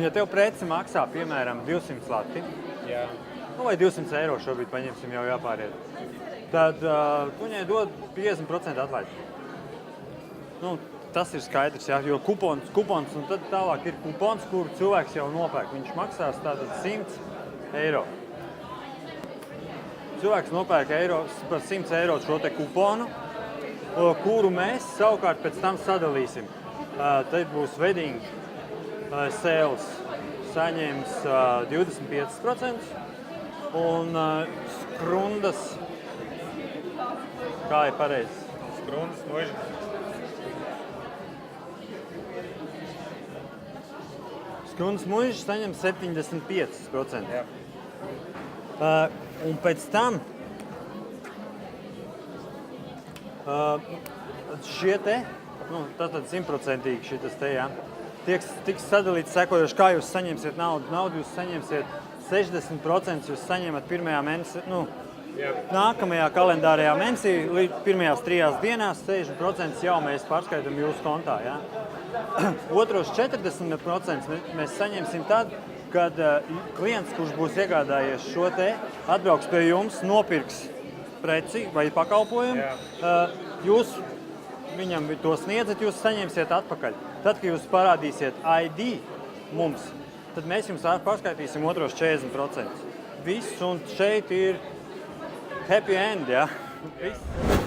ja tev preci maksā, piemēram, 200 lati, vai 200 eiro šobrīd paņemsim jau jāpāriet, tad tu viņai dod 50% atlaidi. Tas ir skaidrs, jo kupons, un tad tālāk ir kupons, kuru cilvēks jau nopērk. Viņš maksās tātad 100 eiro. Cilvēks nopērk par 100 eiro šo te kuponu, kuru mēs savukārt pēc tam sadalīsim. Tad būs wedding sales saņems 25% un skrundas, kā ir pareizi? Skrundas muižas. Skrundas muižas saņem 75%. Jā. Un pēc tam šie te, tātad 100% šitas te, tiks sadalīts sekojoši, kā jūs saņemsiet naudu. Naudu jūs saņemsiet 60% jūs saņemat pirmajā mēnesī, nākamajā kalendārajā mēnesī, līdz pirmajās 3 dienās 60% jau mēs pārskaitam jūsu kontā. Otros 40% mēs saņemsim tad, kad klients, kurš būs iegādājies šo te, atbrauks pie jums, nopirks preci vai pakalpojumu, jūs viņam to sniedzat, jūs saņemsiet atpakaļ. Tad, kad jūs parādīsiet ID mums, tad mēs jums pārskaitīsim otros 40%. Viss, un šeit ir happy end, Viss.